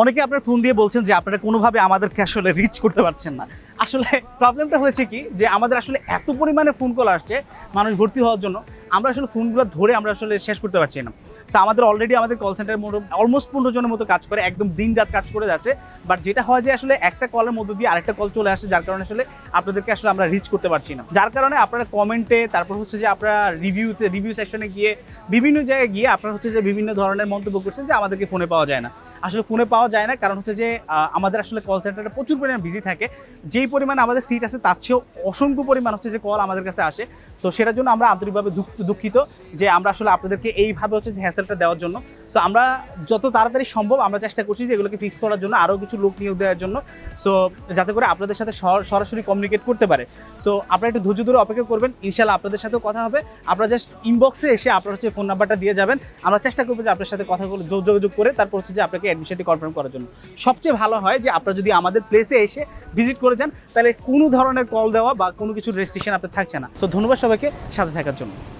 অনেকে আপনার ফোন দিয়ে বলছেন যে আপনারা কোনোভাবে আমাদেরকে আসলে রিচ করতে পারছেন না। আসলে প্রবলেমটা হয়েছে কি যে আমাদের আসলে এত পরিমাণে ফোন কল আসছে মানুষ ভর্তি হওয়ার জন্য, আমরা আসলে ফোনগুলো ধরে আমরা আসলে শেষ করতে পারছি না। সো আমাদের অলরেডি আমাদের কল সেন্টারের মতো অলমোস্ট 15 জনের মতো কাজ করে, একদম দিন রাত কাজ করে যাচ্ছে। বাট যেটা হয় যে আসলে একটা কলের মধ্য দিয়ে আরেকটা কল চলে আসে, যার কারণে আসলে আপনাদেরকে আসলে আমরা রিচ করতে পারছি না। যার কারণে আপনারা কমেন্টে, তারপর হচ্ছে যে আপনারা রিভিউ সেকশনে গিয়ে বিভিন্ন জায়গায় গিয়ে আপনারা হচ্ছে যে বিভিন্ন ধরনের মন্তব্য করছেন যে আমাদেরকে ফোনে পাওয়া যায় না। আসলে ফোনে পাওয়া যায় না কারণ হচ্ছে যে আমাদের আসলে কল সেন্টারটা প্রচুর পরিমাণে বিজি থাকে। যেই পরিমাণে আমাদের সিট আছে তার চেয়েও অসংখ্য পরিমাণ হচ্ছে যে কল আমাদের কাছে আসে। সো সেটার জন্য আমরা আন্তরিকভাবে দুঃখিত যে আমরা আসলে আপনাদেরকে এইভাবে হচ্ছে যে হ্যাসেলটা দেওয়ার জন্য। সো আমরা যত তাড়াতাড়ি সম্ভব আমরা চেষ্টা করছি যে এগুলোকে ফিক্স করার জন্য, আরও কিছু লোক নিয়োগ দেওয়ার জন্য, সো যাতে করে আপনাদের সাথে সরাসরি কমিউনিকেট করতে পারে। সো আপনারা একটু ধৈর্য ধরে অপেক্ষা করবেন, ইনশাল্লাহ আপনাদের সাথেও কথা হবে। আপনারা জাস্ট ইনবক্সে এসে আপনার হচ্ছে ফোন নাম্বারটা দিয়ে যাবেন, আমরা চেষ্টা করবো যে আপনার সাথে কথাগুলো যোগাযোগ করে তারপর হচ্ছে যে আপনাকে অ্যাডমিশনটি কনফার্ম করার জন্য। সবচেয়ে ভালো হয় যে আপনারা যদি আমাদের প্লেসে এসে ভিজিট করে যান, তাহলে কোনো ধরনের কল দেওয়া বা কোনো কিছু রেস্ট্রিকশন আপনার থাকছে না। সো ধন্যবাদ সবাইকে সাথে থাকার জন্য।